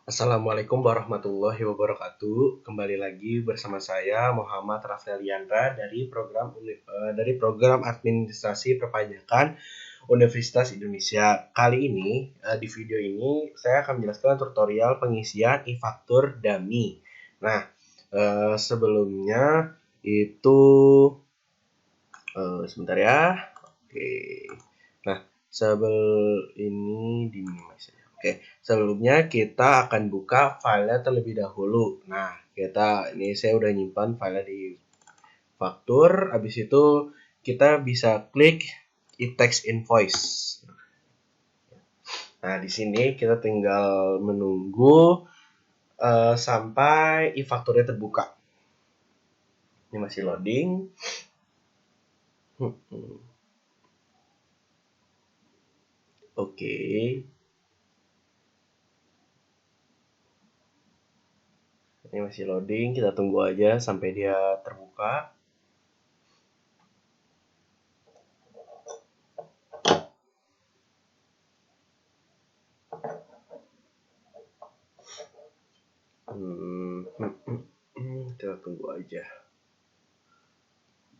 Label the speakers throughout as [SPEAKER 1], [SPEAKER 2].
[SPEAKER 1] Assalamualaikum warahmatullahi wabarakatuh. Kembali lagi bersama saya Muhammad Rafdaliandra dari program Administrasi Perpajakan Universitas Indonesia. Kali ini di video ini saya akan menjelaskan tutorial pengisian e-faktur dummy. Nah, sebelumnya itu sebentar ya. Oke. Nah, ini di minimize saja. Oke, sebelumnya kita akan buka filenya terlebih dahulu. Nah, ini saya udah nyimpan filenya di faktur. Habis itu kita bisa klik e-text invoice. Nah, di sini kita tinggal menunggu sampai e-fakturnya terbuka. Ini masih loading. Oke. Ini masih loading, kita tunggu aja sampai dia terbuka. Kita tunggu aja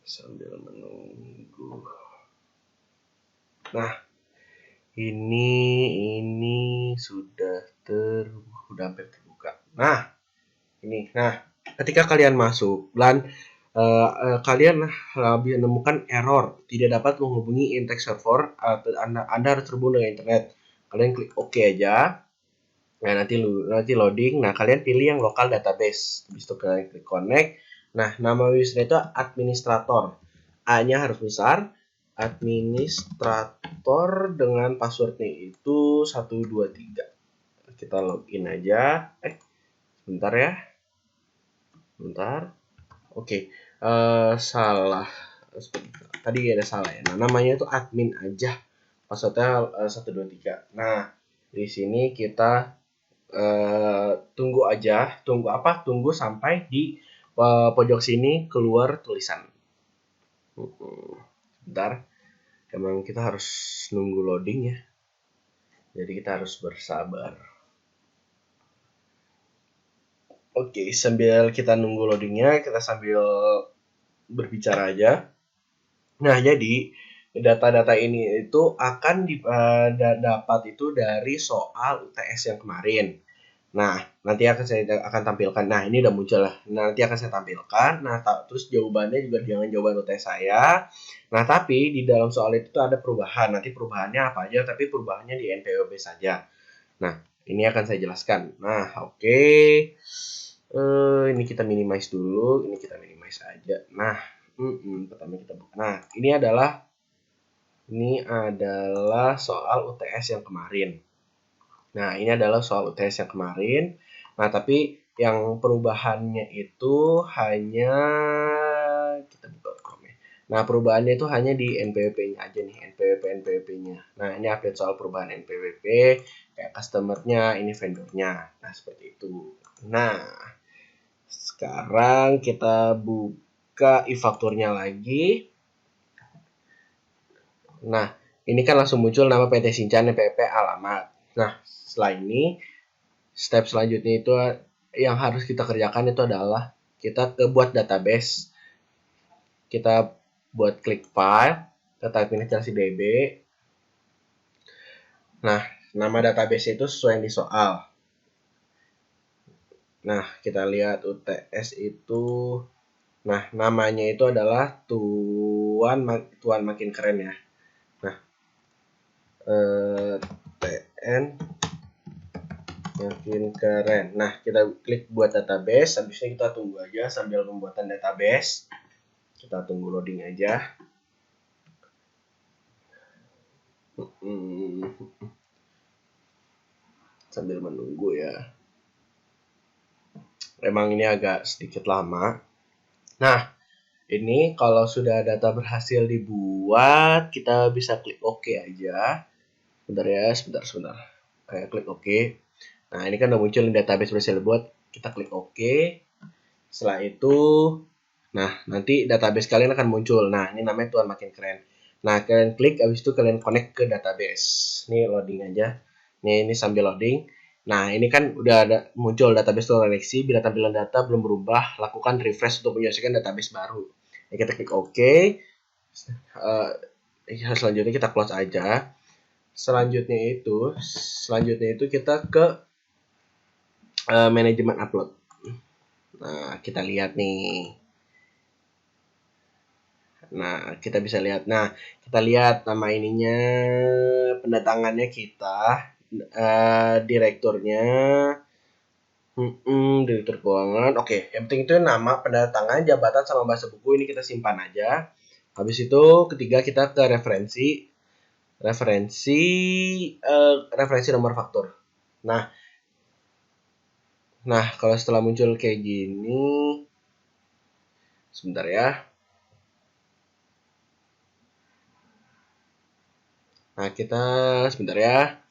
[SPEAKER 1] sambil menunggu. Nah, ini sudah hampir terbuka. Nah, ketika kalian masuk dan kalian menemukan error tidak dapat menghubungi in-text server, Anda harus terhubung dengan internet. Kalian klik OK aja. Nah, nanti loading. Nah, kalian pilih yang local database. Habis itu kalian klik connect. Nah, nama user itu administrator. A-nya harus besar. Administrator dengan passwordnya itu 123. Kita login aja. Sebentar ya. Bentar. Oke. Salah. Tadi ada salah ya. Nah, namanya itu admin aja. Passwordnya 123. Nah, di sini kita tunggu sampai di pojok sini keluar tulisan. Bentar, emang kita harus nunggu loading ya, jadi kita harus bersabar. Oke, sambil kita nunggu loadingnya, kita sambil berbicara aja. Nah, jadi data-data ini itu akan dapat itu dari soal UTS yang kemarin. Nah, nanti saya akan tampilkan. Nah, ini udah muncul lah. Nanti akan saya tampilkan. Nah, terus jawabannya juga jangan jawaban UTS saya. Nah, tapi di dalam soal itu tuh ada perubahan. Nanti perubahannya apa aja, tapi perubahannya di NPWP saja. Nah, ini akan saya jelaskan. Nah, oke. Ini kita minimize dulu. Ini kita minimize aja. Nah, pertama kita buka. Nah, ini adalah soal UTS yang kemarin. Nah, ini adalah soal UTS yang kemarin. Nah, tapi yang perubahannya itu hanya kita buka Chrome. Nah, perubahannya itu hanya di NPWP-nya aja nih, NPWP-nya. Nah, ini update soal perubahan NPWP, kayak customer-nya, ini vendor-nya. Nah, seperti itu. Nah, sekarang kita buka e-fakturnya lagi. Nah, ini kan langsung muncul nama PT Sinchan, NPWP, alamat. Nah, setelah ini step selanjutnya itu yang harus kita kerjakan itu adalah kita buat database. Kita buat klik file, kita administrasi DB. Nah, nama database itu sesuai yang di soal. Nah, kita lihat UTS itu. Nah, namanya itu adalah Tuan Makin Keren ya. Nah, TN Makin Keren. Nah, kita klik buat database. Habis ini kita tunggu aja sambil pembuatan database. Kita tunggu loading aja. Sambil menunggu ya. Memang ini agak sedikit lama. Nah, ini kalau sudah data berhasil dibuat, kita bisa klik OK aja. Bentar ya, sebentar. Kayak klik OK. Nah, ini kan udah muncul database berhasil dibuat. Kita klik OK. Setelah itu, nah nanti database kalian akan muncul. Nah, ini namanya Tuan Makin Keren. Nah, kalian klik, habis itu kalian connect ke database. Ini loading aja. Ini sambil loading. Nah, ini kan udah ada muncul database terkoneksi. Bila tampilan data belum berubah, lakukan refresh untuk menyelesaikan database baru. Ya, kita klik OK. Selanjutnya kita close aja. Selanjutnya itu kita ke manajemen upload. Nah, kita lihat nih. Nah, kita bisa lihat. Nah, kita lihat nama ininya, pendatangannya kita, direkturnya, direktur keuangan. Oke, yang penting itu nama, pendatangan, jabatan, sama bahasa buku ini kita simpan aja. Habis itu ketiga kita ke referensi nomor faktur. Nah, kalau setelah muncul kayak gini, sebentar ya. Nah, kita sebentar ya.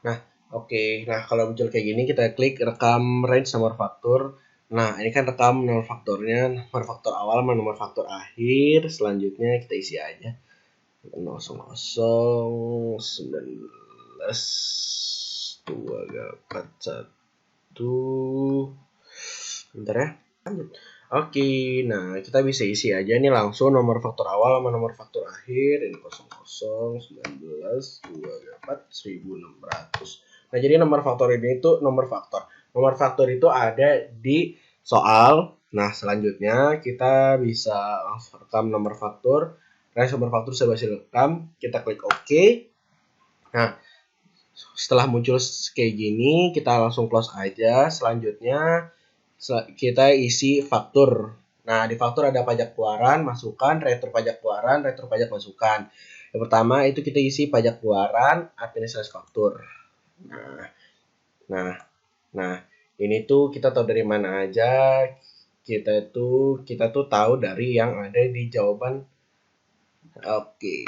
[SPEAKER 1] Nah, oke. Nah, kalau muncul kayak gini, kita klik rekam range nomor faktur. Nah, ini kan rekam nomor fakturnya, nomor faktur awal sama nomor faktur akhir. Selanjutnya kita isi aja 00 19 241. Bentar ya. Lanjut. Oke, nah kita bisa isi aja nih langsung nomor faktur awal sama nomor faktur akhir. Ini 00 19 24 1600. Nah, jadi nomor faktur ini itu nomor faktor. Nomor faktur itu ada di soal. Nah, selanjutnya kita bisa langsung rekam nomor faktur. Range nomor faktur sudah berhasil rekam. Kita klik OK. Nah, setelah muncul kayak gini, kita langsung close aja. Selanjutnya kita isi faktur. Nah, di faktur ada pajak keluaran, masukan, retur pajak keluaran, retur pajak masukan. Yang pertama itu kita isi pajak keluaran, administrasi faktur. Nah, ini tuh kita tahu dari mana aja? Kita tuh tahu dari yang ada di jawaban. Oke.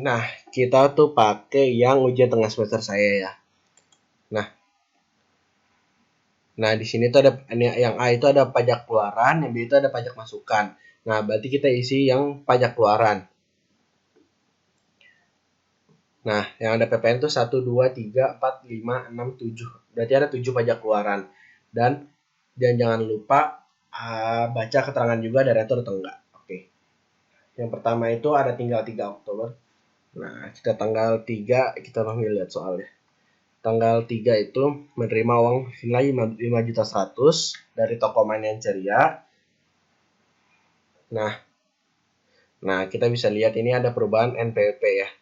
[SPEAKER 1] Nah, kita tuh pakai yang ujian tengah semester saya ya. Nah, di sini tuh ada yang A itu ada pajak keluaran, yang B itu ada pajak masukan. Nah, berarti kita isi yang pajak keluaran. Nah, yang ada PPN itu 1, 2, 3, 4, 5, 6, 7. Berarti ada 7 pajak keluaran. Dan jangan lupa baca keterangan juga ada retur atau enggak. Oke. Yang pertama itu ada tinggal 3 Oktober. Nah, kita tanggal 3, kita lihat soalnya. Tanggal 3 itu menerima uang nilai 5.100.000 dari toko mainan ceria. Nah, kita bisa lihat ini ada perubahan NPWP ya.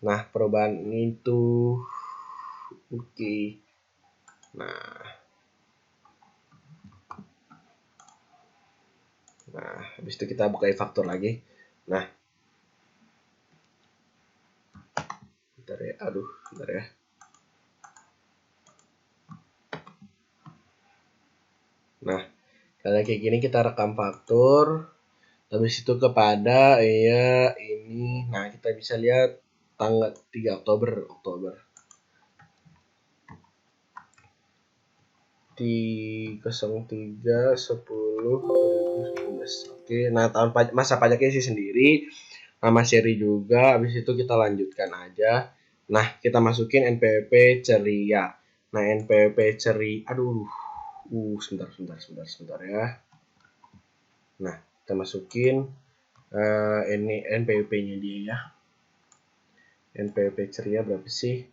[SPEAKER 1] Nah, perubahan itu oke. Nah, habis itu kita buka faktur lagi. Nah, bentar ya. Bentar ya. Nah, kalau kayak gini kita rekam faktur. Habis itu kepada ini. Nah, kita bisa lihat tanggal 3 Oktober. 03 10 2019. Oke, nah masa pajaknya sih sendiri, nama seri juga. Habis itu kita lanjutkan aja. Nah, kita masukin NPWP ceria. Nah, NPWP ceria, sebentar ya. Nah, kita masukin ini NPWP-nya dia ya. NPWP ceria berapa sih?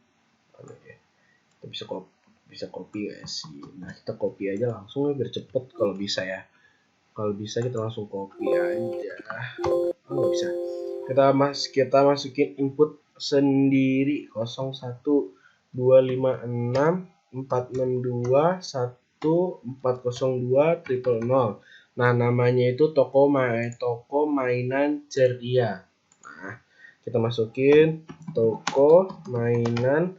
[SPEAKER 1] Kita bisa copy ya sih. Nah, kita copy aja langsung ya biar cepet kalau bisa ya. Kalau bisa kita langsung copy aja. Nggak bisa. Kita masukin input sendiri 01264624021402. Nah, namanya itu toko mainan ceria. Nah, kita masukin toko mainan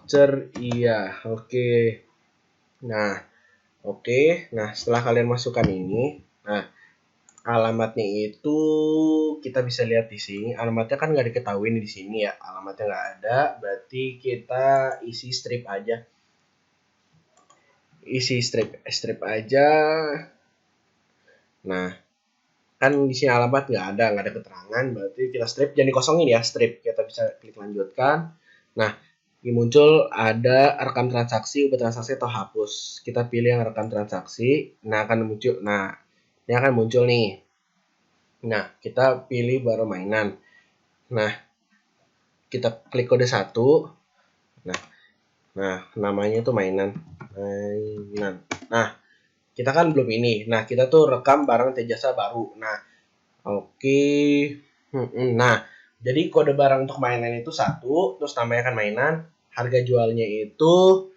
[SPEAKER 1] ceria. Oke. Nah, setelah kalian masukkan ini, nah alamatnya itu kita bisa lihat di sini. Alamatnya kan nggak diketahui di sini ya. Alamatnya nggak ada, berarti kita isi strip aja. Strip aja. Nah, kan di sini alamat nggak ada keterangan, berarti kita strip, jangan dikosongin ya, strip. Kita bisa klik lanjutkan. Nah, muncul ada rekam transaksi, ubah transaksi atau hapus. Kita pilih yang rekam transaksi. Nah, akan muncul. Nah, ini akan muncul nih. Nah, kita pilih baru mainan. Nah, kita klik kode 1. Nah, namanya itu mainan. Nah, kita kan belum ini. Nah, kita tuh rekam barang jasa baru. Nah, oke. Nah, jadi kode barang untuk mainan itu 1, terus namanya kan mainan. Harga jualnya itu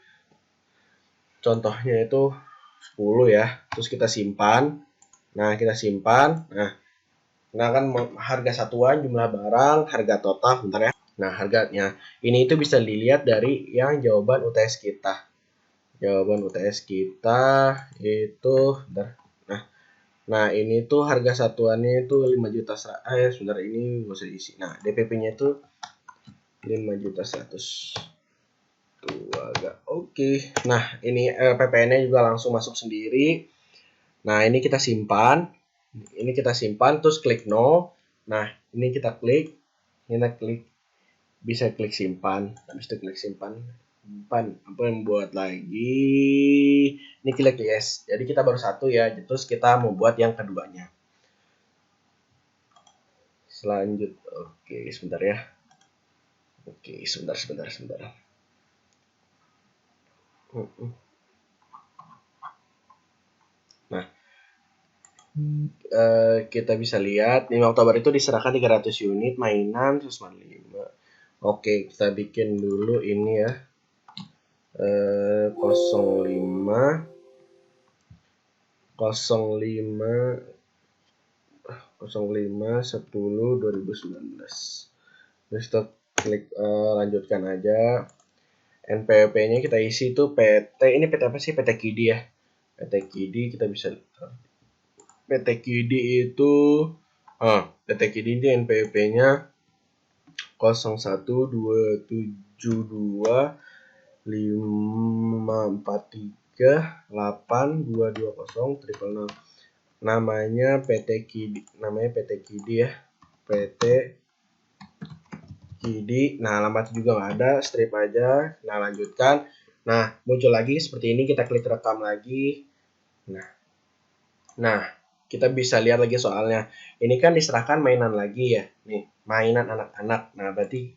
[SPEAKER 1] contohnya itu 10 ya. Terus kita simpan. Nah, kita simpan. Nah kan harga satuan, jumlah barang, harga total, bentar ya. Nah, harganya. Ini itu bisa dilihat dari yang jawaban UTS kita. Jawaban UTS kita itu bentar. Nah, ini tuh harga satuannya itu 5 juta. Sebentar, ini nggak usah diisi. Nah, DPP-nya itu 5 juta 100. Oke. Nah, ini PPN-nya juga langsung masuk sendiri. Nah, ini kita simpan. Terus klik no. Nah, ini kita klik. Bisa klik simpan. Habis itu klik simpan. Apa yang buat lagi? Ini klik yes. Jadi kita baru 1 ya. Terus kita mau buat yang keduanya. Oke, sebentar ya. Oke, sebentar. Nah, kita bisa lihat 5 Oktober itu diserahkan 300 unit mainan 105. Oke, kita bikin dulu ini ya. 05 10 2019. Terus kita klik lanjutkan aja. NPWP-nya kita isi itu PT. Ini PT apa sih? PT KIDI ya. PT KIDI kita bisa. PT KIDI itu PT KIDI ini NPWP-nya 01272543822000. Namanya PT KIDI ya. PT KIDI. Nah, alamat juga nggak ada, strip aja. Nah, lanjutkan. Nah, muncul lagi seperti ini, kita klik rekam lagi. Nah, kita bisa lihat lagi soalnya. Ini kan diserahkan mainan lagi ya. Nih, mainan anak-anak. Nah, berarti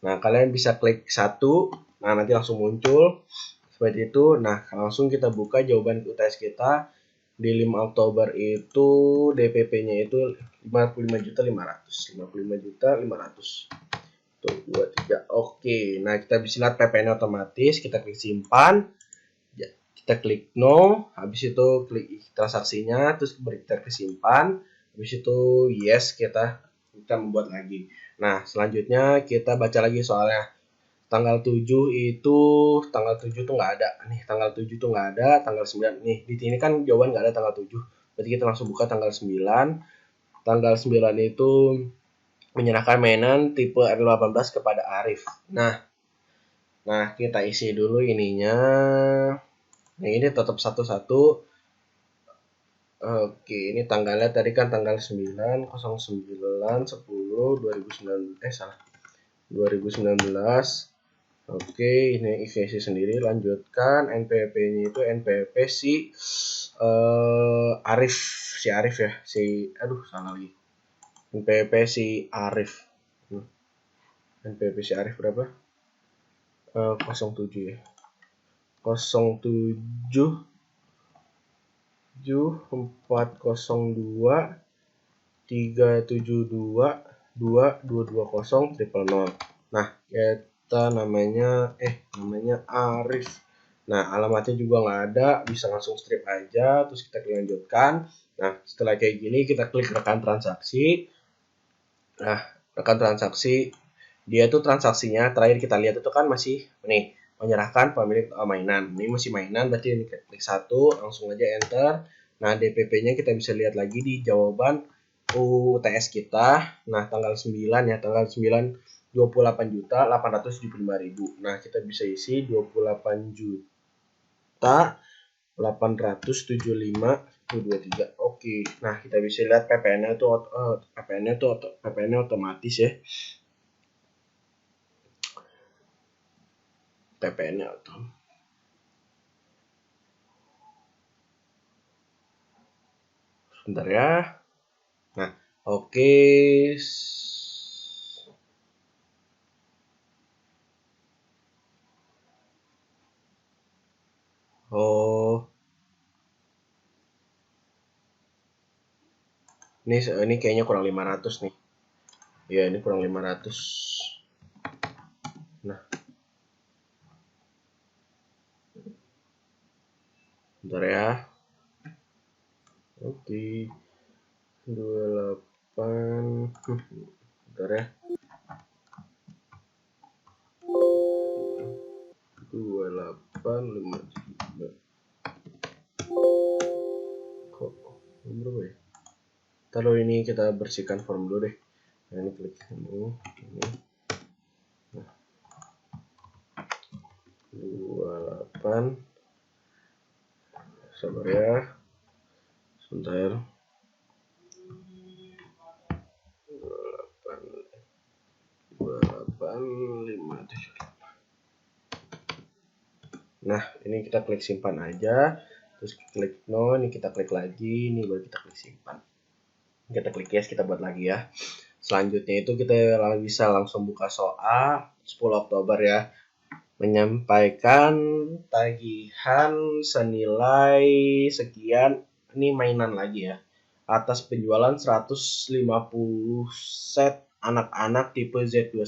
[SPEAKER 1] kalian bisa klik 1. Nah, nanti langsung muncul seperti itu. Nah, langsung kita buka jawaban UTS kita. Di 5 Oktober itu DPP-nya itu 55.500. 55.500. Tuh, 23. Oke. Nah, kita bisa lihat PPN otomatis, kita klik simpan. Kita klik no, habis itu klik transaksinya, terus kita ke simpan, habis itu yes, kita membuat lagi. Nah, selanjutnya kita baca lagi soalnya. Tanggal 7 tuh nggak ada. Nih, tanggal 7 tuh nggak ada, tanggal 9. Nih, di sini kan jawaban nggak ada tanggal 7. Berarti kita langsung buka tanggal 9. Tanggal 9 itu menyerahkan mainan tipe R18 kepada Arif. Nah, kita isi dulu ininya. Nah, ini tetap satu-satu. Oke, ini tanggalnya tadi kan tanggal 9 09 10 2019. Oke, ini isi sendiri, lanjutkan. NPWP-nya itu NPWP si Arif, ya. Salah lagi. NPWP si Arif. NPWP si Arif berapa? 07 ya. 07 402 372 2220 000. Nah, kita namanya Arif. Nah, alamatnya juga nggak ada, bisa langsung strip aja, terus kita lanjutkan. Nah, setelah kayak gini kita klik rekan transaksi. Nah, rekan transaksi dia tuh transaksinya terakhir kita lihat itu kan masih nih menyerahkan pemilik mainan. Ini masih mainan, berarti ini klik 1, langsung aja enter. Nah, DPP-nya kita bisa lihat lagi di jawaban UTS kita. Nah, tanggal 9 ya, tanggal 9 28.875.000. Nah, kita bisa isi 28.875.23. Oke. Nah, kita bisa lihat PPN-nya otomatis ya. PPN-nya tuh. Sebentar ya. Nah, oke. Oh. Ini kayaknya kurang 500 nih. Ya, ini kurang 500. Nah. Bentar ya. Oke. 28. Bentar ya. 2853. Kok berapa ya? Taruh ini kita bersihkan form dulu deh. Nah, ini klik ini. Nah. 28. Sabar ya. Sebentar. 2857. Nah, ini kita klik simpan aja. Terus klik no, ini kita klik lagi, ini baru kita klik simpan. Kita klik yes, kita buat lagi ya. Selanjutnya itu kita bisa langsung buka soal 10 Oktober ya. Menyampaikan tagihan senilai sekian, ini mainan lagi ya. Atas penjualan 150 set anak-anak tipe Z21.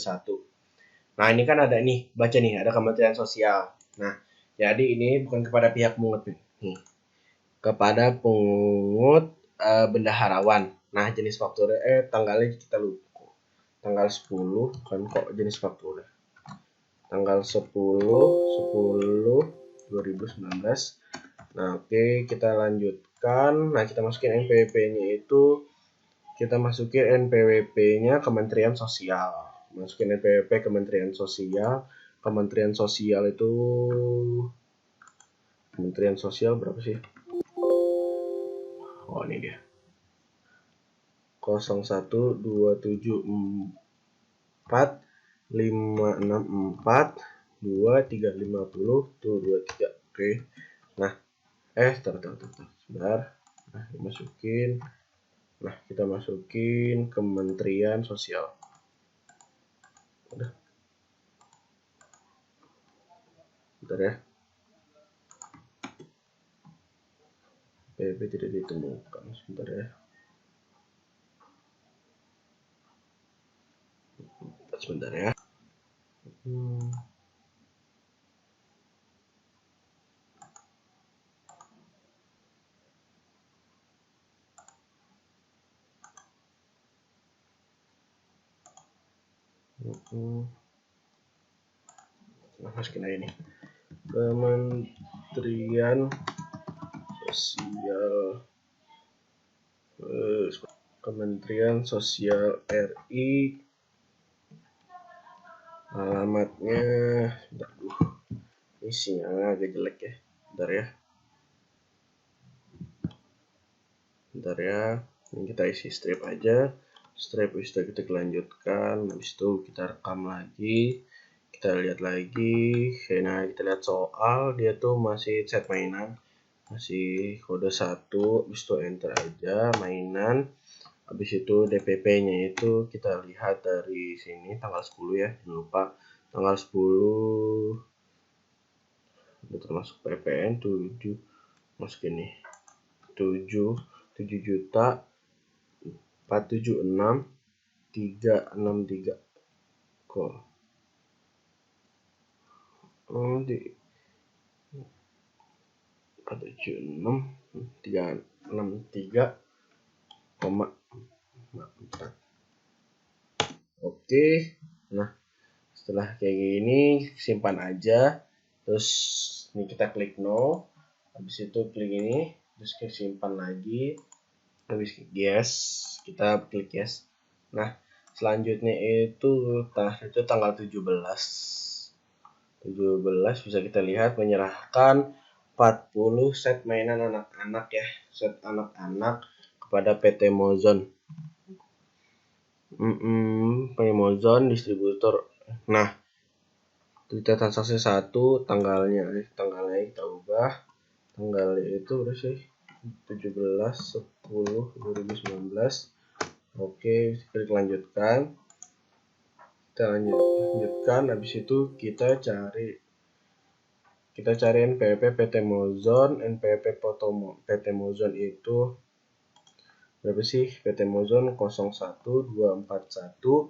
[SPEAKER 1] Nah, ini kan ada nih, baca nih, ada Kementerian Sosial. Nah, jadi ini bukan kepada pihak pungut nih. Kepada pungut bendaharawan. Nah, jenis faktura tanggalnya kita lupa. Tanggal 10 kan kok jenis faktura. Tanggal 10/10/2019. Nah, oke, kita lanjutkan. Nah, kita masukin NPWP-nya itu, kita masukin NPWP-nya Kementerian Sosial. Masukin NPWP Kementerian Sosial. Kementerian Sosial itu Kementerian Sosial berapa sih? Oh, ini dia. 012345642350 tuh 23. Oke. Nah, taruh. Sebentar. Nah, dimasukin. Nah, kita masukin Kementerian Sosial. Udah. Bentar ya. PB tidak ditemukan. Sebentar ya. Sebentar ya. Nah, masukin aja nih. Kementerian Sosial, Kementerian Sosial RI, alamatnya, ini sinyalnya agak jelek ya, bentar ya, ini kita isi strip aja, strip bisa kita lanjutkan, habis itu kita rekam lagi, kita lihat lagi. Nah, kita lihat soal, dia tuh masih set mainan, masih kode 1, habis itu enter aja mainan. Habis itu DPP-nya itu kita lihat dari sini tanggal 10 ya, jangan lupa tanggal 10 udah termasuk PPN 7, masuk ini 7.476.363 kok di 476.363,4. Oke, nah setelah kayak gini simpan aja, terus ini kita klik no, habis itu klik ini, terus klik simpan lagi, habis yes, kita klik yes. Nah, selanjutnya itu tanggal 17 bisa kita lihat menyerahkan 40 set mainan anak-anak ya, set anak-anak kepada PT Mozon. PT Mozon distributor. Nah, Kita transaksi 1, tanggalnya kita ubah. Tanggalnya itu udah sih 17/10/2019. Oke, klik lanjutkan. Kita lanjutkan. Habis itu kita cari NPWP PT Mozon. NPWP PT Mozon itu berapa sih? PT Mozon 012415537400.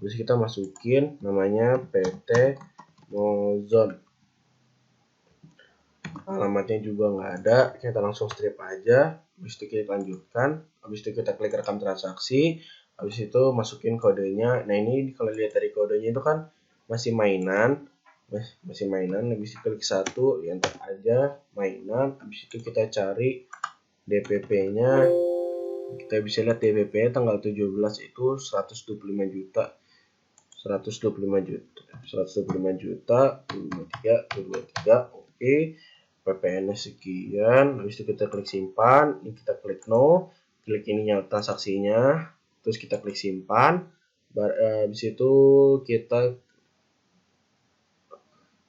[SPEAKER 1] Terus kita masukin namanya PT Mozon. Alamatnya juga nggak ada, kita langsung strip aja. Habis itu kita lanjutkan. Habis itu kita klik rekam transaksi. Habis itu masukin kodenya. Nah ini kalau lihat dari kodenya itu kan masih mainan. Habis itu klik 1, enter aja mainan. Habis itu kita cari DPP-nya. Kita bisa lihat DPP tanggal 17 itu 125 juta. 23, oke. PPN-nya sekian. Habis itu kita klik simpan. Ini kita klik no. Klik ininya transaksinya. Terus kita klik simpan. Habis itu kita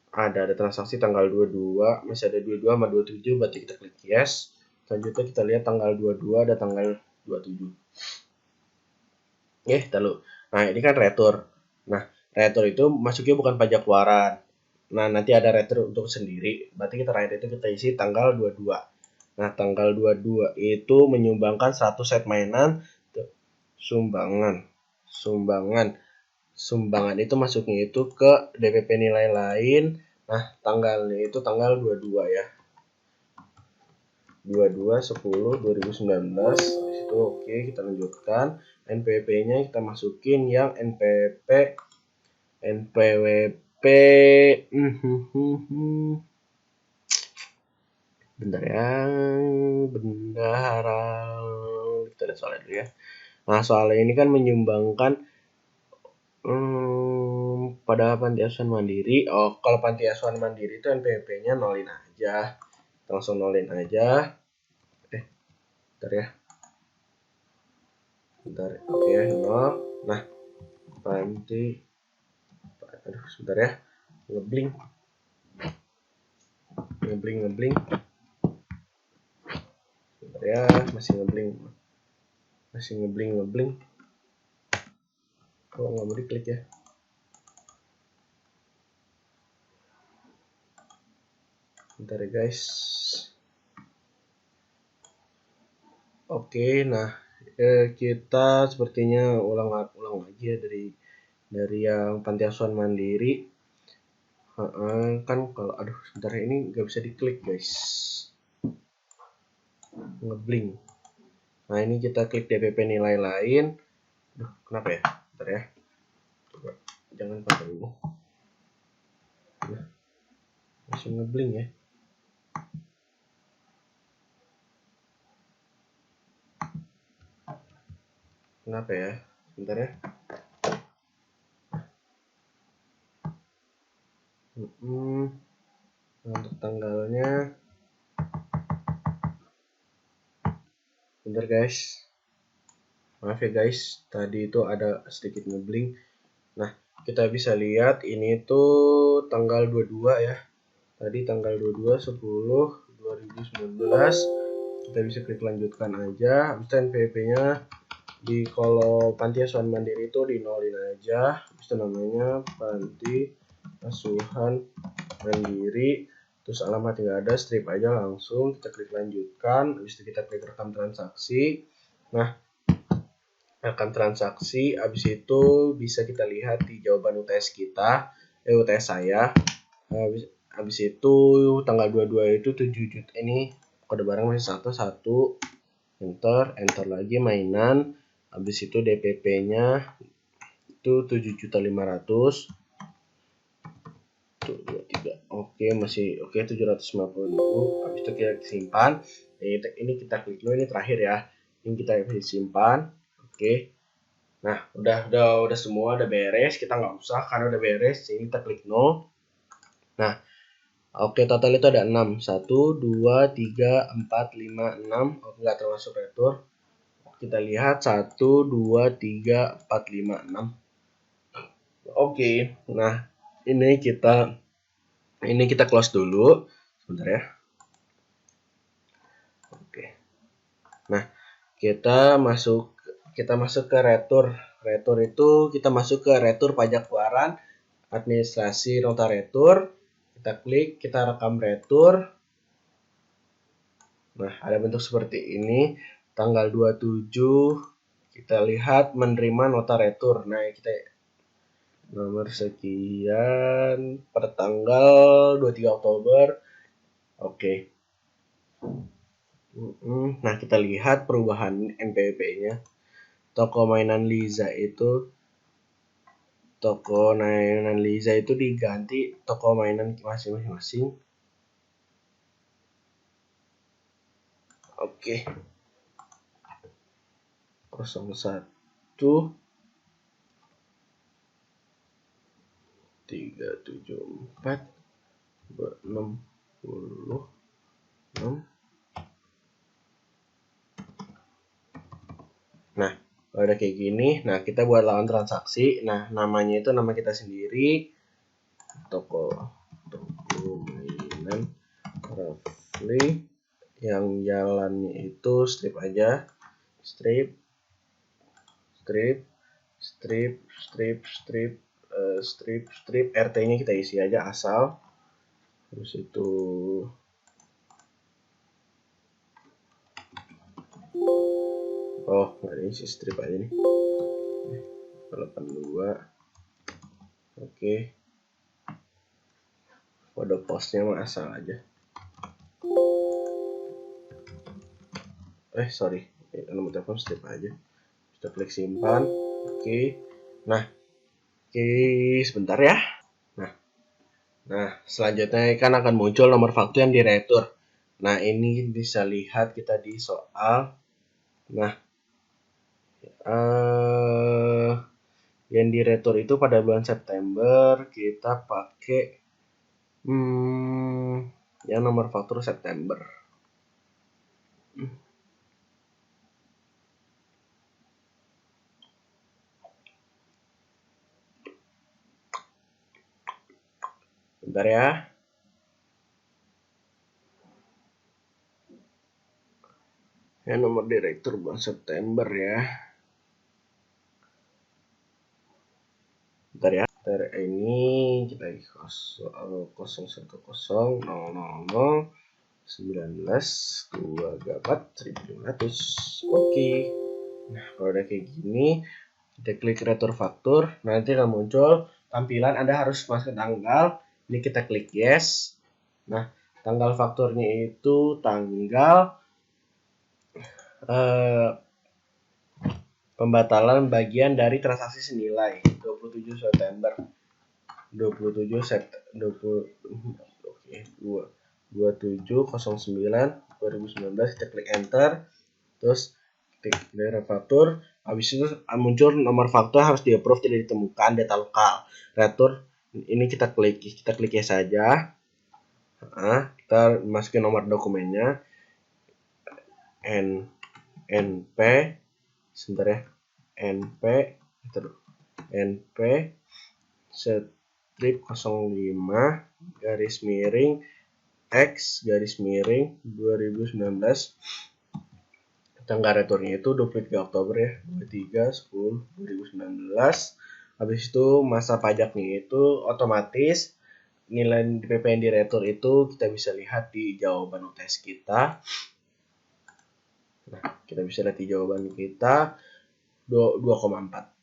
[SPEAKER 1] ada transaksi tanggal 22. Masih ada 22 sama 27. Berarti kita klik yes. Selanjutnya kita lihat tanggal 22 ada tanggal 27. Lalu. Nah, ini kan retur. Nah, retur itu masuknya bukan pajak keluaran. Nah, nanti ada retur untuk sendiri. Berarti kita isi tanggal 22. Nah, tanggal 22 itu menyumbangkan 100 set mainan. Sumbangan itu masuknya itu ke DPP nilai lain. Nah, tanggalnya itu tanggal 22 ya. 22/10/2019. Habis itu oke, kita lanjutkan. NPWP-nya kita masukin yang NPWP bentar ya, kita lihat soalnya dulu ya. Nah, soalnya ini kan menyumbangkan pada panti asuhan mandiri. Kalau panti asuhan mandiri itu NPWP-nya nolin aja. Langsung nolin aja. Bentar ya. Oke, nol. Nah, panti. Aduh, sebentar ya. Ngebling. Sebentar ya, masih ngebling. Kok nggak mau diklik ya? Bentar ya guys. Oke, nah kita sepertinya ulang lagi ya dari yang panti asuhan mandiri. Kan kalau sebentar ini nggak bisa diklik guys. Ngebling. Nah, ini kita klik DPP nilai lain. Kenapa ya? Bentar ya. Coba jangan pakai ini. Nah, masih ngebling ya. Kenapa ya? Bentar ya. Untuk tanggalnya. Bentar guys. Maaf ya guys, tadi itu ada sedikit ngebling. Nah, kita bisa lihat ini tuh tanggal 22 ya. Tadi tanggal 22/10/2019. Kita bisa klik lanjutkan aja. Habis itu NPWP-nya di kalau panti asuhan mandiri itu dinolin aja. Habis itu namanya panti asuhan mandiri. Terus alamat nggak ada, strip aja langsung. Kita klik lanjutkan. Habis itu kita klik rekam transaksi. Nah, rekam transaksi. Habis itu bisa kita lihat di jawaban UTS kita. UTS saya. Habis itu tanggal 22 itu 7 juta. Ini kode barang masih 1. Enter lagi mainan. Habis itu DPP-nya itu 7.500.000. 23. Oke, masih oke 750.000. Habis itu kita simpan. Ini kita klik dulu, ini terakhir ya. Ini kita simpan. Oke. Nah, udah semua, udah beres. Kita nggak usah karena udah beres. Ini kita klik no. Nah, oke, total itu ada 6. 1, 2, 3, 4, 5, 6. Oke, nggak termasuk retur. Oke, kita lihat 1, 2, 3, 4, 5, 6. Oke, nah ini kita close dulu, sebentar ya. Oke, nah kita masuk ke retur. Retur itu kita masuk ke retur pajak keluaran, administrasi nota retur. Kita klik, kita rekam retur. Nah, ada bentuk seperti ini. Tanggal 27 kita lihat menerima nota retur. Nah, kita nomor sekian pada tanggal 23 Oktober. Oke. Nah, kita lihat perubahan NPWP-nya. Toko mainan Liza itu diganti toko mainan masing-masing. Oke. 01 374 66. Nah, kalau ada kayak gini, nah kita buat lawan transaksi. Nah, namanya itu nama kita sendiri. Toko mainan Rafli. Yang jalannya itu strip aja. Strip. RT-nya kita isi aja asal. Terus itu ini isi strip aja nih. 82. Oke. Kode posnya mah asal aja. Sorry. Nomor telepon strip aja. Kita klik simpan. Oke. Nah, sebentar ya. Nah, selanjutnya kan akan muncul nomor faktur yang diretur. Nah, ini bisa lihat kita di soal. Nah, yang diretur itu pada bulan September kita pakai yang nomor faktur September. Bentar ya. Yang nomor direktur bulan September ya. Bentar ya. Ini kita 01000 19 2 gabat 1500. Oke. Nah, kalau udah kayak gini, kita klik retur faktur, nanti akan muncul tampilan Anda harus masuk tanggal. Ini kita klik yes. Nah, tanggal fakturnya itu tanggal pembatalan bagian dari transaksi senilai 27 September 2709 kita klik enter, terus klik daerah faktur, habis itu muncul nomor faktur harus di-approve, tidak ditemukan data lokal retur. Ini kita klik ya saja. Kita masukin nomor dokumennya NP sebentar ya, NP strip 05 garis miring X garis miring 2019. Tanggal returnya itu 23 Oktober ya, 23/10/2019. Habis itu masa pajaknya itu otomatis nilai DPP yang diretur itu kita bisa lihat di jawaban UTS kita. Nah, kita bisa lihat di jawaban kita 2,4.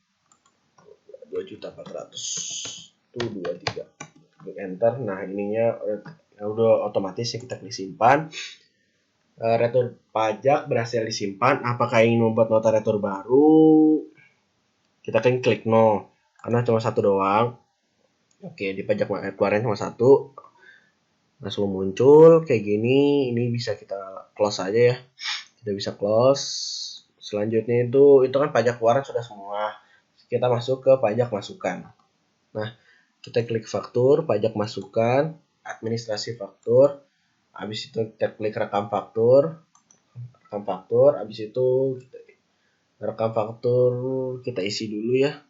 [SPEAKER 1] 2.400.000 itu 23. Klik enter. Nah, ininya udah otomatis ya, kita klik simpan. Retur pajak berhasil disimpan. Apakah ingin membuat nota retur baru? Kita kan klik no, karena cuma satu doang. Oke, di pajak keluaran cuma satu. Langsung muncul kayak gini. Ini bisa kita close aja ya. Kita bisa close. Selanjutnya itu kan pajak keluaran sudah semua. Kita masuk ke pajak masukan. Nah, kita klik faktur, pajak masukan, administrasi faktur. Habis itu kita klik rekam faktur. Habis itu Rekam faktur kita isi dulu ya.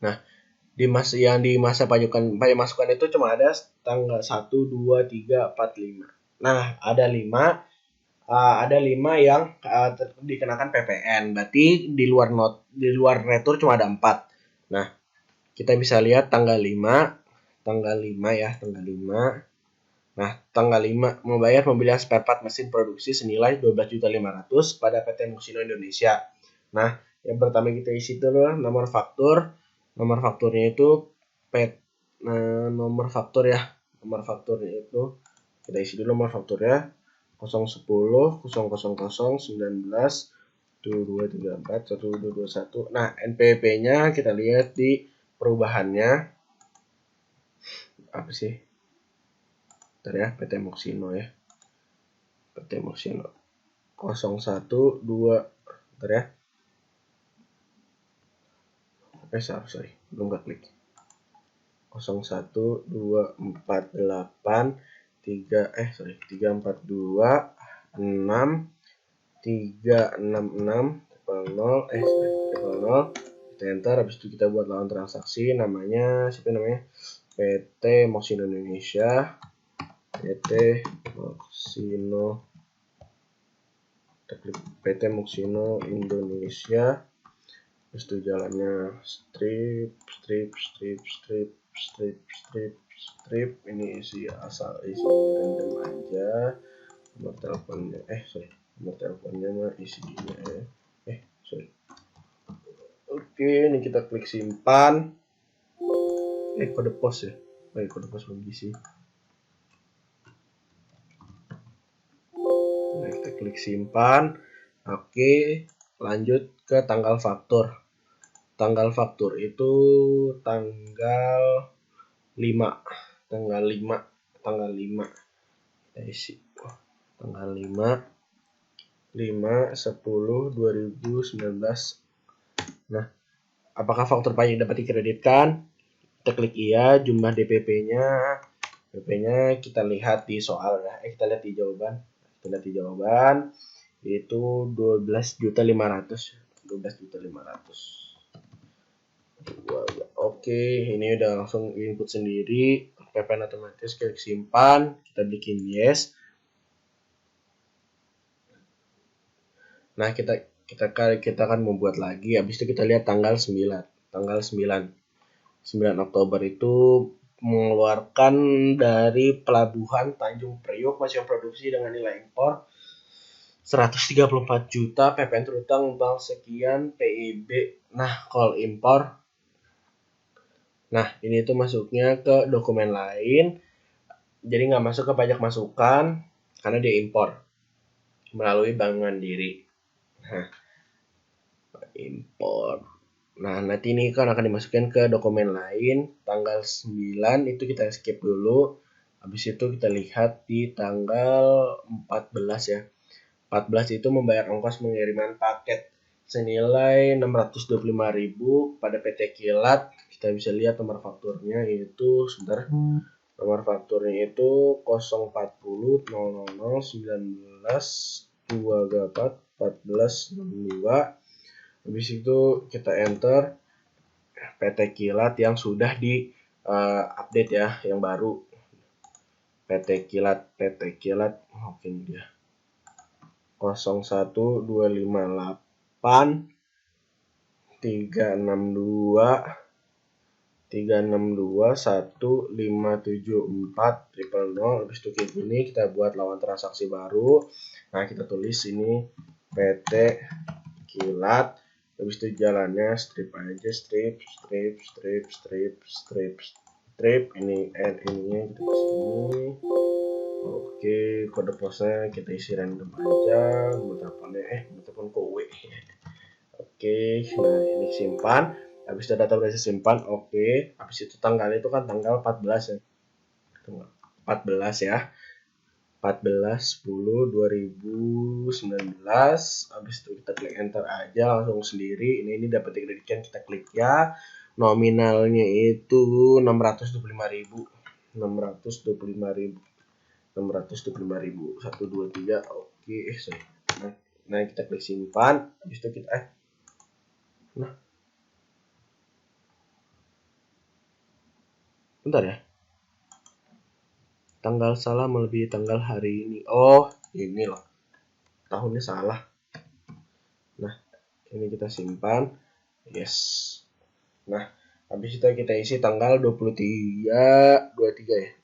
[SPEAKER 1] Nah, di masa pajak masukan itu cuma ada tanggal 1, 2, 3, 4, 5. Nah, ada 5 yang dikenakan PPN. Berarti di luar retur cuma ada 4. Nah, kita bisa lihat tanggal 5 ya, tanggal 5. Nah, tanggal 5 membayar pembelian spare part mesin produksi senilai 12.500.000 pada PT Muxino Indonesia. Nah, yang pertama kita isi dulu nomor faktur. Nomor fakturnya itu nomor faktur ya. Nomor fakturnya itu kita isi dulu nomor fakturnya 010 000 19 2234 1221. Nah, NPWP-nya kita lihat di perubahannya apa sih? Bentar ya, PT Muxino ya. PT Muxino 012 bentar ya. Sorry, belum gak klik. 01248 342 6 366 00 kita enter. Habis itu kita buat lawan transaksi, namanya siapa namanya, PT Muxino Indonesia. PT Muxino, kita klik PT Muxino Indonesia. Terus itu jalannya strip. Ini isi random aja. Nomor teleponnya nomor teleponnya mah isinya Oke, ini kita klik simpan. Kode pos ya. Kode pos belum diisi. Nah, kita klik simpan. Oke, lanjut ke tanggal faktur. Tanggal faktur itu tanggal 5. Tanggal 5. Kita isi. Tanggal 5/10/2019. Nah, apakah faktur pajak dapat dikreditkan? Kita klik iya. Jumlah DPP-nya kita lihat di soal ya. Kita lihat di jawaban. Itu 12.500.000. 12.500.000. Oke, ini udah langsung input sendiri. PPN otomatis, klik simpan. Kita bikin yes. Nah, kita akan membuat lagi. Habis itu kita lihat tanggal 9 Oktober itu mengeluarkan dari pelabuhan Tanjung Priok masih produksi dengan nilai impor 134 juta, PPN terutang bank sekian, PIB. Nah, call impor. Nah, ini tuh masuknya ke dokumen lain. Jadi nggak masuk ke pajak masukan karena dia impor melalui Bank Mandiri. Nah, impor. Nah, nanti ini kan akan dimasukkan ke dokumen lain. Tanggal 9 itu kita skip dulu. Habis itu kita lihat di tanggal 14 ya. 14 itu membayar ongkos pengiriman paket senilai 625.000 pada PT Kilat. Kita bisa lihat nomor fakturnya itu sebentar. Nomor fakturnya itu 040 000 19 24 14 62. Habis itu kita enter PT Kilat yang sudah di update ya, yang baru. PT Kilat oke ini dia. 01258 362 15740. Habis itu kayak gini kita buat lawan transaksi baru. Nah, kita tulis ini PT Kilat. Habis itu jalannya strip aja, strip. Ini ininya kita sini. Oke, kode posnya kita isi random aja. Nomor telepon kowe. Oke, nah ini simpan. Habis itu data udah simpan, oke. Habis itu tanggalnya itu kan tanggal 14 ya. 14 ya. 14/10/2019. Habis itu kita klik enter aja langsung sendiri. Ini dapat dikreditkan, kita klik ya. Nominalnya itu 625.000. 625.000. 1 2 3. Oke, Nah, kita klik simpan. Habis itu kita nah. Bentar ya. Tanggal salah melebihi tanggal hari ini. Oh, ini loh. Tahunnya salah. Nah, ini kita simpan. Yes. Nah, habis itu kita isi tanggal 23 ya.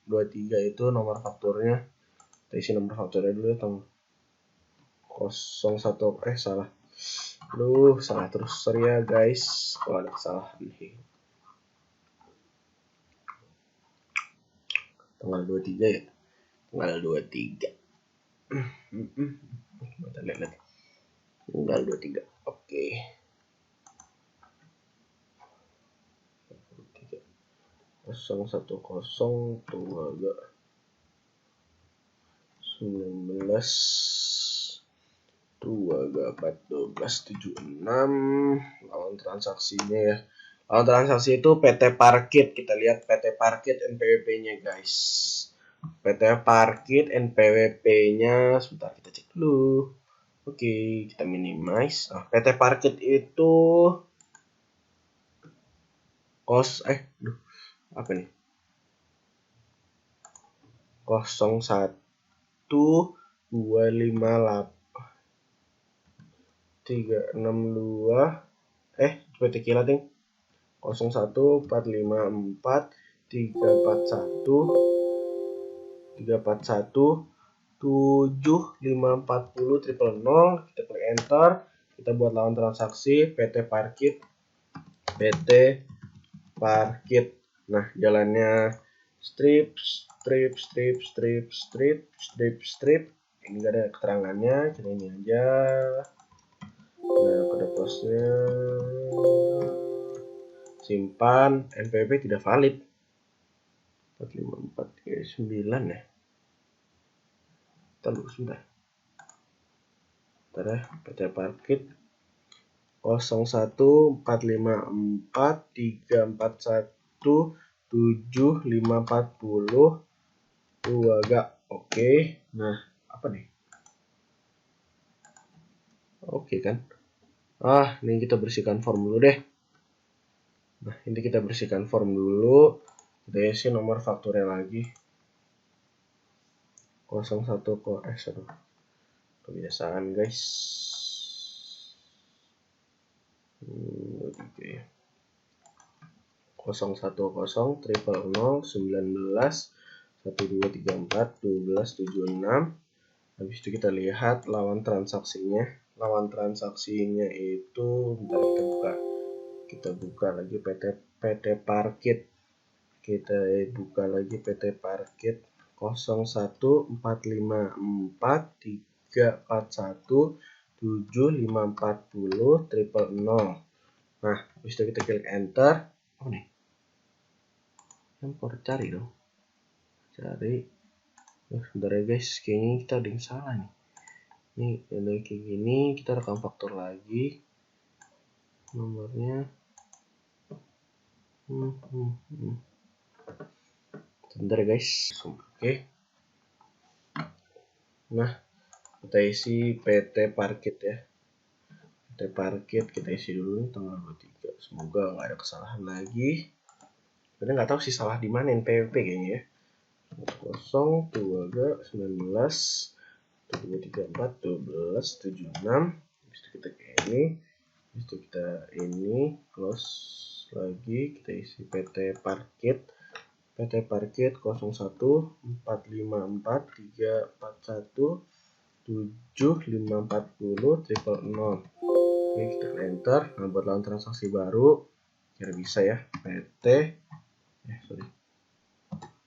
[SPEAKER 1] 23 itu nomor fakturnya. Kita isi nomor fakturnya dulu ya, 01 salah. Aduh, salah terus. Sorry ya guys kalau ada kesalahan nih. Tanggal 23 ya. Tanggal 23. Kita lihat. Tanggal 23. Oke. 010 tunggal 19 76 lawan transaksinya ya. Lawan transaksi itu PT Parkit. Kita lihat PT Parkit NPWP-nya guys. PT Parkit NPWP-nya sebentar kita cek dulu. Oke, kita minimize. PT Parkit itu apa nih? 01258 362 coba tekilat nih. 01454 341 7540 000. Kita klik enter. Kita buat lawan transaksi PT Parkit. Nah, jalannya strip. Ini gak ada keterangannya, jadi ini aja. Nah, kode posnya simpan. NPWP tidak valid. 45439 ya. Tunggu sebentar. Bentar ya, PT Parkit 01454 341 7540 2 oke. Nah, apa nih? Oke kan? Ini kita bersihkan form dulu deh. Nah, ini kita bersihkan form dulu. Kita isi nomor fakturnya lagi. 01 kebiasaan guys. 010 000 19 1234 1276. Habis itu kita lihat lawan transaksinya. Lawan transaksinya itu bentar kita buka lagi PT Parkit. Kita buka lagi PT Parkit 01454 341 7540 000. Nah, habis itu kita klik enter. Nih. Impor cari dong. Sebentar ya guys, kayaknya kita ada yang salah nih. Nih, ada kayak gini, kita rekam faktur lagi. Nomornya. Sebentar ya guys. Oke. Nah, kita isi PT Parkit ya. PT Parkit kita isi dulu tanggal 23. Semoga nggak ada kesalahan lagi. Karena nggak tahu sih salah di mana NPWP kayaknya ya. 0 2 19 234 12 76. Habis itu kita kayak ini. Habis itu kita ini close lagi, kita isi PT Parkit 01454 341 7540 000. Oke, kita enter. Nah, buat lawan transaksi baru kira bisa ya.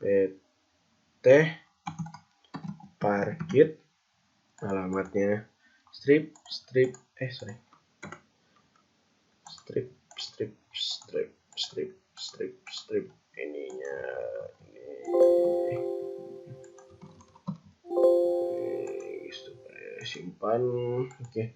[SPEAKER 1] PT Parkit, alamatnya strip ininya ini simpan. Oke.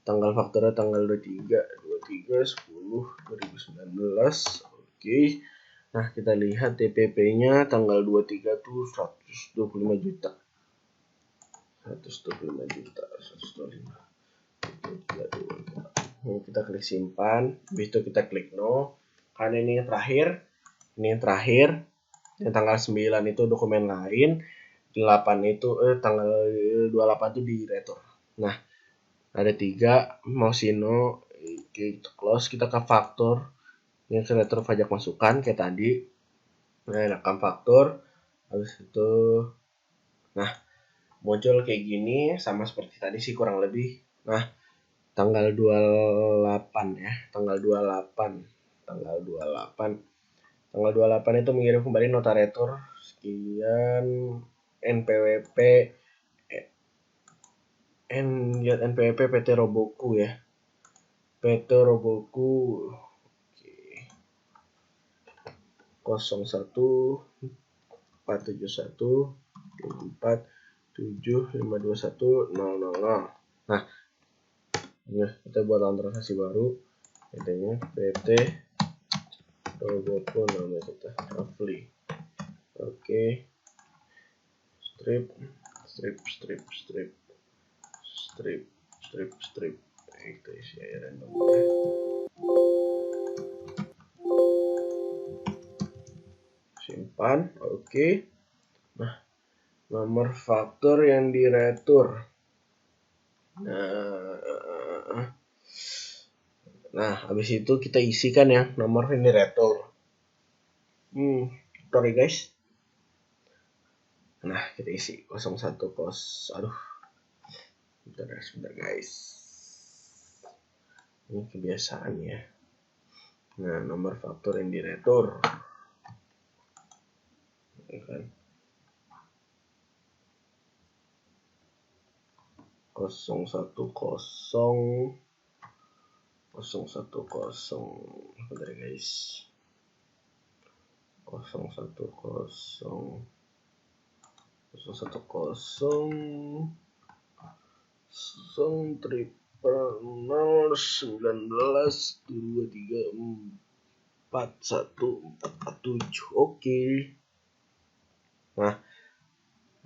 [SPEAKER 1] Tanggal fakturnya tanggal 23/10/2019. Oke. Nah, kita lihat TPP-nya tanggal 23 tuh 125 juta. 125. Ini kita klik simpan, habis itu kita klik no, karena ini yang terakhir, yang tanggal 9 itu dokumen lain, 8 itu tanggal 28 itu di retur. Nah, ada 3, mau sino, kita close, kita ke faktur, yang ke retur pajak masukan kayak tadi. Nah, rekam faktur, habis itu, nah muncul kayak gini, sama seperti tadi sih kurang lebih. Nah, tanggal 28 ya, tanggal 28 itu mengirim kembali nota retur sekian NPWP NPWP PT Roboku ya, PT Roboku 01 471 4 7 521 000. Nah, ya, kita buat transaksi baru, intinya PT Roboku namanya kita Rafli. Oke. Strip. Itu isi aja random. Simpan. Oke. Nah, nomor faktur yang diretur. Nah, habis itu kita isikan ya nomor ini retur. Sorry guys. Nah, kita isi 01 kos. Aduh. Sebentar guys. Ini kebiasaannya. Nah, nomor faktur yang diretur. Kan. 010 bentar guys. 01019234147. Oke. Nah,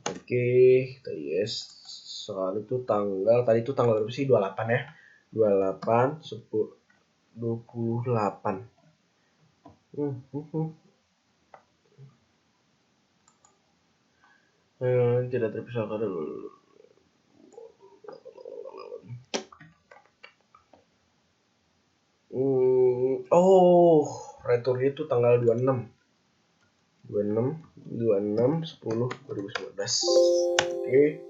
[SPEAKER 1] oke, kita yes. Soal itu tanggal tadi itu tanggal berapa sih? 28 ya. 28 28. Tidak terpisahkan dulu. Returnya itu tanggal 26 10 2019. Oke.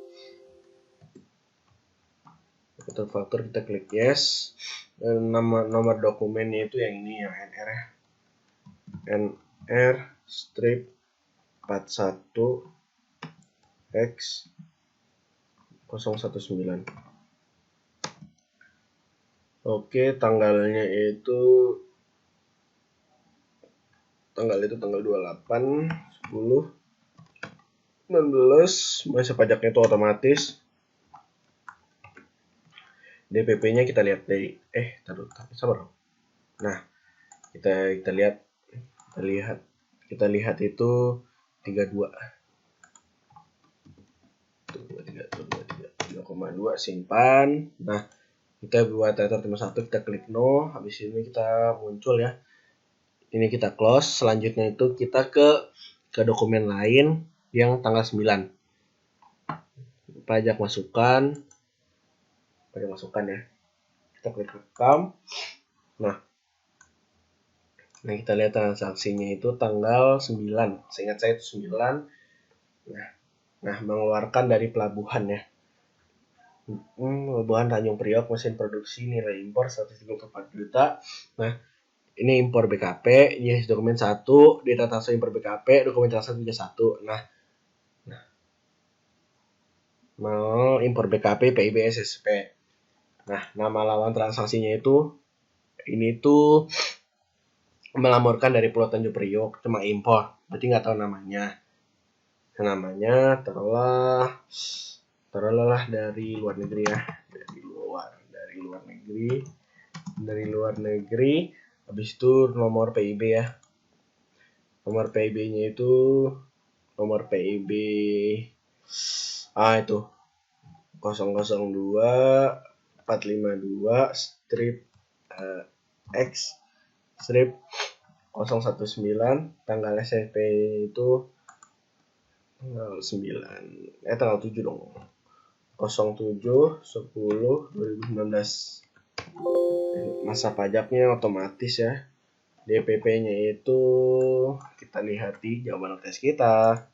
[SPEAKER 1] Retur faktur kita klik yes. Dan nomor dokumennya itu yang ini yang NR ya. NR strip 41 X 019. Oke, tanggalnya itu tanggal 28 10 19. Masa pajaknya itu otomatis. DPP-nya kita lihat dari sabar. Nah, kita lihat itu 32. 3,2 simpan. Nah, kita buat retur tema 1, kita klik no, habis ini kita muncul ya. Ini kita close, selanjutnya itu kita ke dokumen lain yang tanggal 9. Pajak masukan ya. Kita klik rekam. Nah kita lihat transaksinya itu tanggal 9. Seingat saya itu 9. Nah, mengeluarkan dari pelabuhan ya. Pelabuhan Tanjung Priok, mesin produksi, nilai impor 134 juta. Nah, ini impor BKP, ini dokumen 1, data transfer impor BKP, dokumen transfer 31. Nah, mau impor BKP, PIB, SSP. Nah, nama lawan transaksinya itu ini tuh melaporkan dari Pulau Tanjung Priok, cuma impor, berarti nggak tahu namanya. Namanya taruhlah dari luar negeri ya, dari luar negeri. Habis itu nomor PIB ya, nomor PIB-nya itu nomor PIB itu 002 452 strip X strip 019, tanggal SMP itu tanggal 9 tanggal 7 dong, 07/10/2019. Masa pajaknya otomatis ya. DPP-nya itu kita lihat di jawaban tes kita.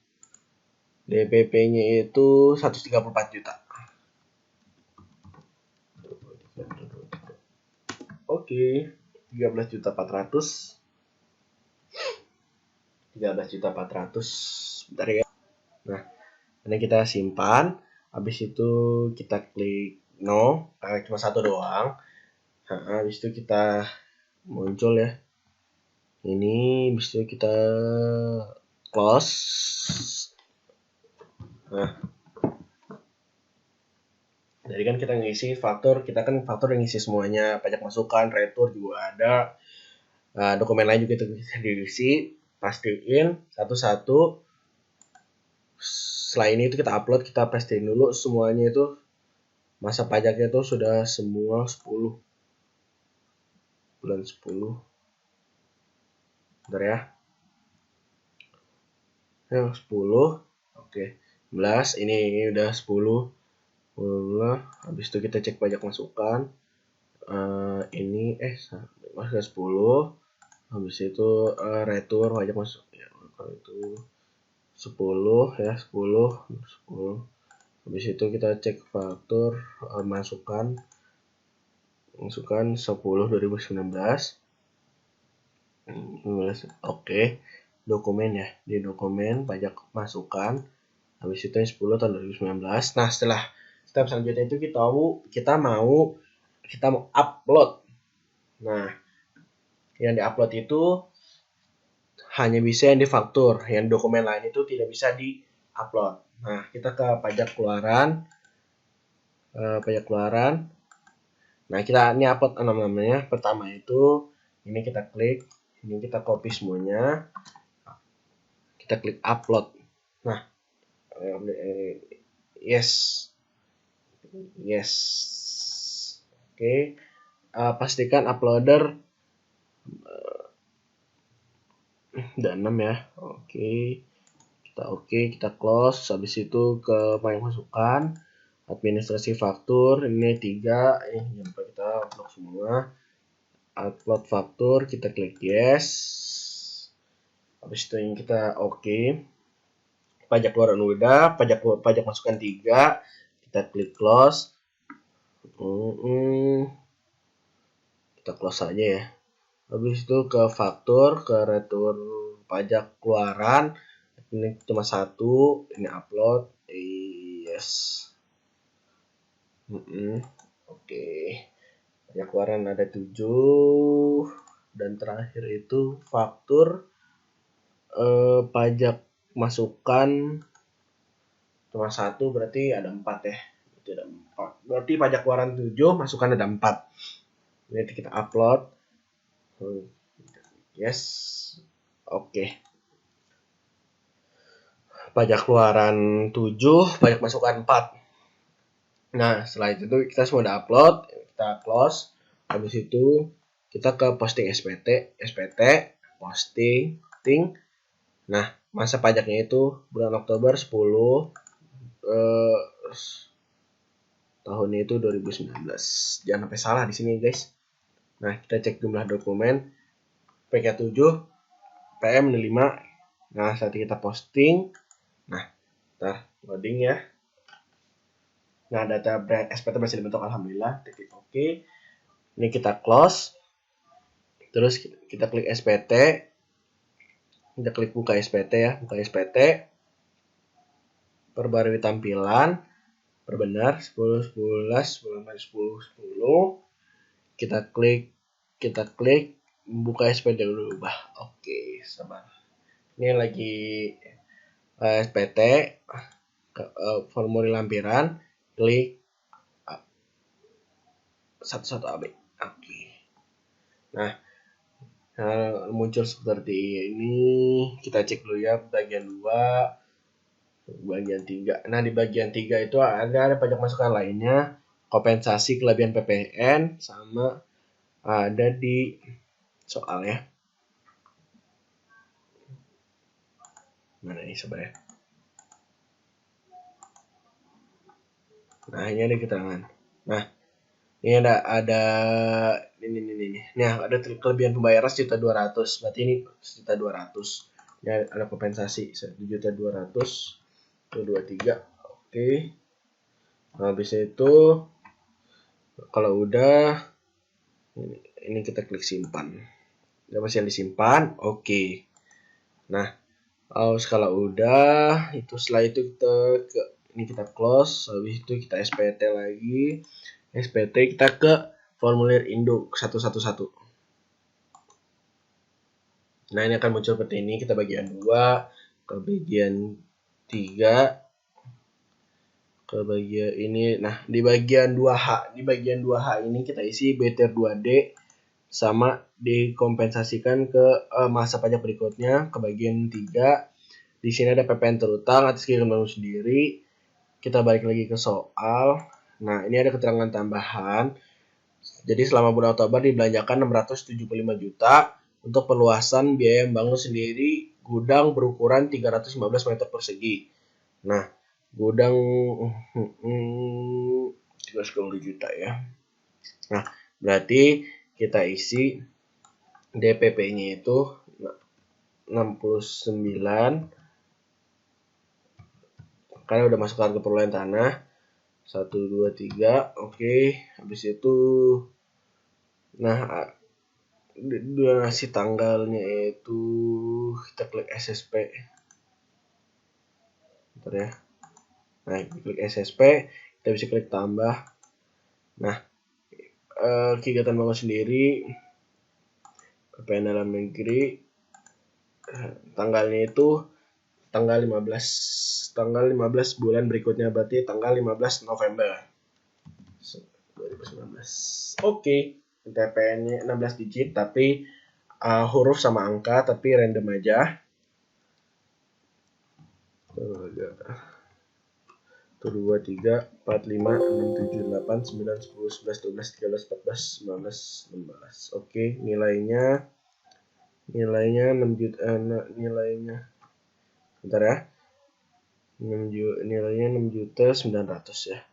[SPEAKER 1] DPP-nya itu 134 juta. Oke, 13.400. 13.400. Bentar ya. Nah, ini kita simpan. Habis itu kita klik no, karena cuma satu doang. Nah, habis itu kita muncul ya. Ini habis itu kita close. Nah, jadi kan kita ngisi faktur, kita kan faktur yang ngisi semuanya, pajak masukan, retur juga ada, dokumen lain juga itu bisa diisi, pastiin satu-satu. Setelah ini itu kita upload, kita pastiin dulu semuanya itu masa pajaknya itu sudah semua 10 bulan 10. Bentar ya. Yang 10. Oke. 11 ini udah 10. Habis itu kita cek pajak masukan. Ini masuk 10. Habis itu retur pajak masuk ya, kalau itu 10 ya, 10. Habis itu kita cek faktur masukan 10/2019. Oke. Dokumen ya, di dokumen pajak masukan. Habis itu 10 tahun 2019. Nah, setelah step selanjutnya itu kita mau upload. Nah, yang diupload itu hanya bisa yang di faktur, yang dokumen lain itu tidak bisa di-upload. Nah, kita ke pajak keluaran. Nah, kita ini upload namanya. Pertama itu ini kita klik, ini kita copy semuanya. Kita klik upload. Nah, yes. Oke. Pastikan uploader udah 6 ya. Oke. Kita close. Habis itu ke pajak masukan, administrasi faktur, ini 3. Jangan lupa kita upload semua. Upload faktur, kita klik yes. Habis itu yang kita oke. Pajak keluaran udah, pajak masukan 3, kita klik close. Kita close aja ya. Habis itu ke faktur, ke retur pajak keluaran, ini cuma 1, ini upload, yes. Oke. Pajak keluaran ada 7, dan terakhir itu faktur pajak masukan cuma 1, berarti ada 4 ya. Berarti pajak keluaran 7, masukan ada 4. Nanti kita upload. Yes. Oke. Pajak keluaran 7, pajak masukan 4. Nah, setelah itu kita semua udah upload, kita close. Habis itu kita ke posting SPT, posting. Nah, masa pajaknya itu bulan Oktober 10, tahunnya itu 2019. Jangan sampai salah di sini, guys. Nah, kita cek jumlah dokumen. PK7, PM5. Nah, saat kita posting. Nah, ntar loading ya. Nah, data SPT masih dibentuk, alhamdulillah. Klik OK. Ini kita close. Terus kita klik SPT. Kita klik buka SPT ya, buka SPT. Perbarui tampilan. Perbenar 10/11, 10/10/10. Kita klik buka SPT dulu. Oke, sabar. Ini lagi SPT, formulir lampiran, klik 11 AB. Oke. Nah, muncul seperti ini. Kita cek dulu ya bagian 2, bagian 3. Nah, di bagian 3 itu ada pajak masukan lainnya. kompensasi kelebihan PPN sama ada di soal ya. Mana ini sebenarnya? Nah, ini ada keterangan. Nah, ini ada ini. Nah, ada kelebihan pembayaran 1.200.000. Berarti ini 1.200.000. Ya, ada kompensasi 1.200.000 ke 23. Oke. Nah, habis itu kalau udah ini kita klik simpan. Udah masih disimpan. Oke. Nah, kalau udah itu setelah itu ini kita close, habis itu kita SPT lagi. SPT kita ke formulir induk 111. Nah, ini akan muncul seperti ini. Kita bagian 2 ke bagian 3 ke bagian ini. Nah, di bagian 2H, ini kita isi BTR 2D sama dikompensasikan ke masa pajak berikutnya ke bagian 3. Di sini ada PPN terutang atas kegiatan bangun sendiri. Kita balik lagi ke soal. Nah, ini ada keterangan tambahan. Jadi selama bulan Oktober dibelanjakan 675 juta untuk perluasan biaya membangun sendiri gudang berukuran 315 meter persegi. Nah, gudang 310 juta ya. Nah, berarti kita isi DPP-nya itu 69 karena udah masuk harga perolahan tanah 1, 2, 3. Oke, habis itu nah donasi tanggalnya itu kita klik SSP. Bentar ya. Nah, klik SSP, kita bisa klik tambah. Nah, kegiatan bangun sendiri PPN dalam negeri tanggalnya itu tanggal 15 bulan berikutnya, berarti tanggal 15 November 2019. Oke, TPN-nya 16 digit tapi huruf sama angka tapi random aja. 1, 2, 3, 4, 5, 6, 7, 8, 9, 10, 11, 12, 13, 14, 15, 16. Oke, nilainya 6 juta, nilainya bentar ya. Nilainya 6.900.000 ya.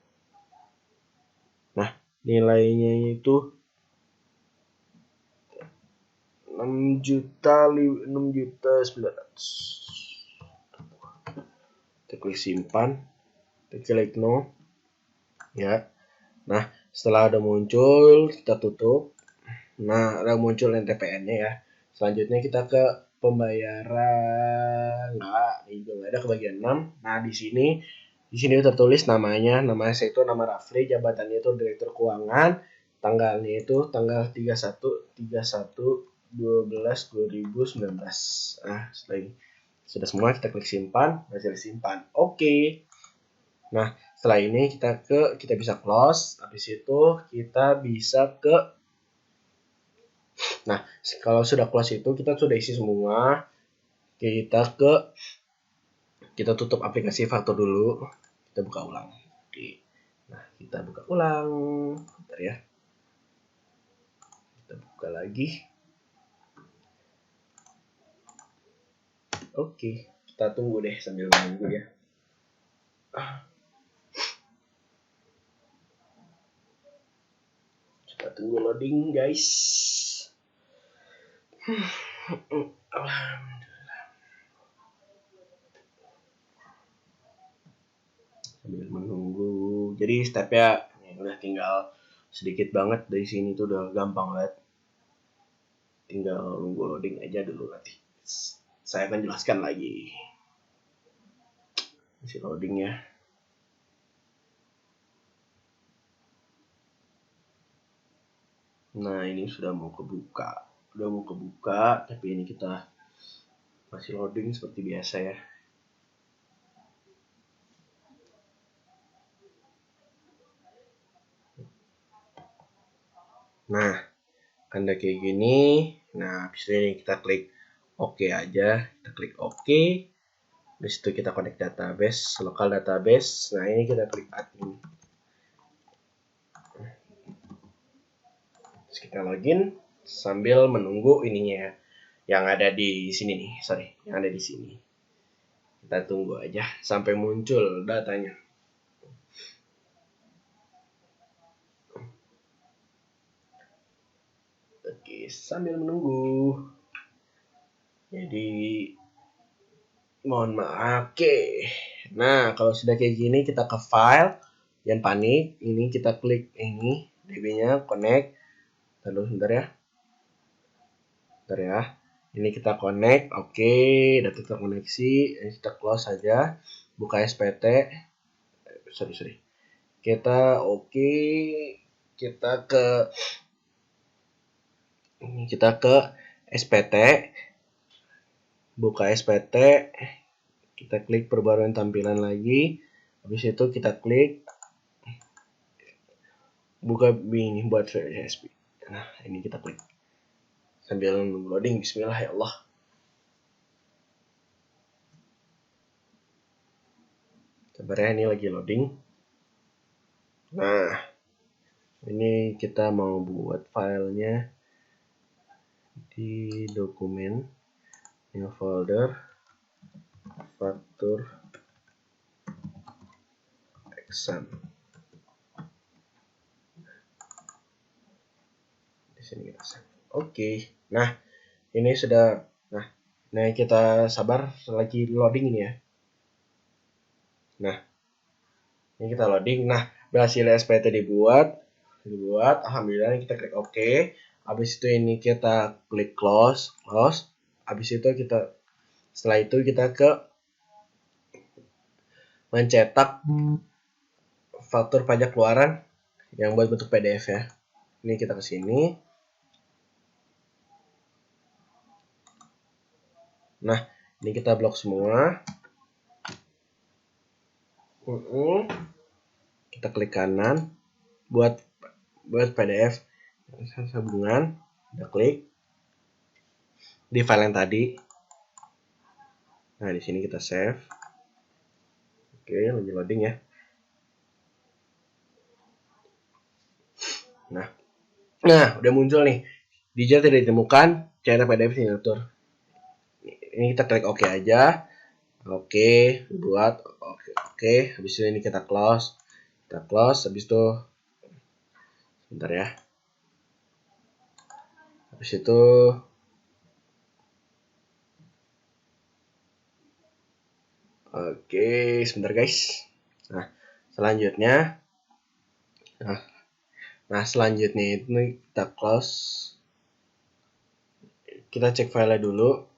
[SPEAKER 1] Nah, nilainya itu 6.900.000. Kita klik simpan, kita klik no ya. Nah, setelah ada muncul kita tutup. Nah, ada muncul NTPN-nya ya. Selanjutnya kita ke pembayaran. Itu nggak ada ke bagian 6. Nah, di sini tertulis namanya saya itu nama Rafli, jabatannya itu Direktur Keuangan, tanggalnya itu tanggal 31/12/2019. Nah, setelah ini sudah semua, kita klik simpan, hasil simpan. Oke. Nah, setelah ini kita bisa close, habis itu kita bisa nah, kalau sudah close itu kita sudah isi semua. Kita tutup aplikasi faktur dulu. Kita buka ulang. Oke. Nah, kita buka ulang. Bentar ya. Kita buka lagi. Oke, kita tunggu deh sambil menunggu ya. Kita tunggu loading, guys. Alhamdulillah. Sambil menunggu. Jadi stepnya udah tinggal sedikit banget, dari sini tuh udah gampang banget. Tinggal nunggu loading aja dulu, nanti saya akan jelaskan lagi. Masih loading ya. Nah, ini sudah mau kebuka. Tapi ini kita masih loading seperti biasa ya. Nah, kan udah kayak gini. Nah, habis ini kita klik OK aja. Kita klik OK. Habis itu kita connect database, local database. Nah, ini kita klik admin. Terus kita login sambil menunggu ininya ya, yang ada di sini nih, yang ada di sini. Kita tunggu aja sampai muncul datanya. Oke, sambil menunggu. Jadi mohon maaf. Oke. Nah, kalau sudah kayak gini kita ke file, jangan panik. Ini kita klik ini DB-nya connect. Terus bentar ya. Bentar ya. Ini kita connect. Oke, data terkoneksi. Ini kita close saja. Buka SPT. Sorry. Kita oke. Kita ke SPT. Buka SPT. Kita klik perbarui tampilan lagi. Habis itu kita klik buka ini buat VSP. Nah, ini kita klik. Sambil loading, bismillah ya Allah. Sabar ya, ini lagi loading. Nah, ini kita mau buat filenya di dokumen, new folder, faktur exam. Di sini kita save. Oke. Nah, ini sudah. Nah, kita sabar lagi loading ini ya. Nah, ini kita loading. Nah, berhasil SPT dibuat. Alhamdulillah kita klik OK. Habis itu ini kita klik close. Habis itu setelah itu kita ke mencetak faktur pajak keluaran yang buat bentuk PDF ya. Ini kita ke sini. Nah, ini kita blok semua. Kita klik kanan buat PDF sambungan. Kita klik di file yang tadi. Nah, di sini kita save. Oke, lagi loading ya. Nah, udah muncul nih. Digit tidak ditemukan, cetak PDF signatur. Ini kita klik OK aja. Oke, buat oke. Habis itu ini kita close. Habis itu bentar ya. Habis itu oke, sebentar guys. Nah, selanjutnya itu kita close. Kita cek file dulu.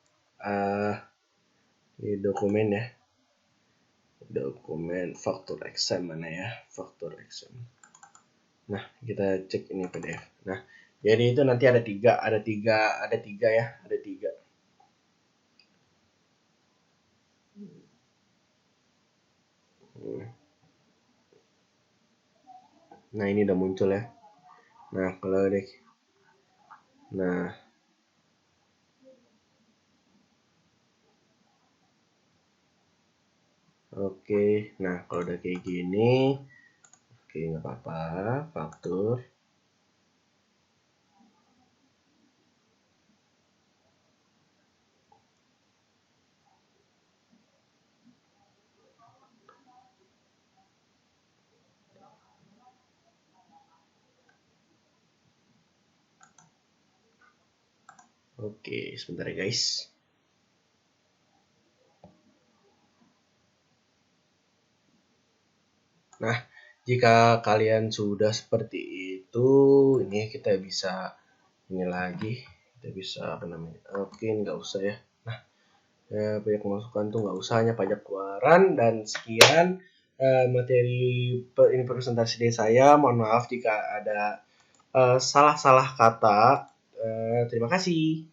[SPEAKER 1] Di dokumen ya. Dokumen faktur exam mana ya? Faktur exam. Nah, kita cek ini PDF. Nah, jadi itu nanti ada tiga ya, ada tiga. Nah, ini udah muncul ya. Nah, kalau deh. Nah, oke. Nah, kalau udah kayak gini, oke, nggak apa-apa. Faktur. Oke, sebentar ya guys. Nah, jika kalian sudah seperti itu, ini kita bisa ini lagi, kita bisa apa namanya? Oke, nggak usah ya. Nah, pajak pemasukan tuh nggak usah, hanya pajak keluaran. Dan sekian materi ini presentasi dari saya. Mohon maaf jika ada salah-salah kata. Terima kasih.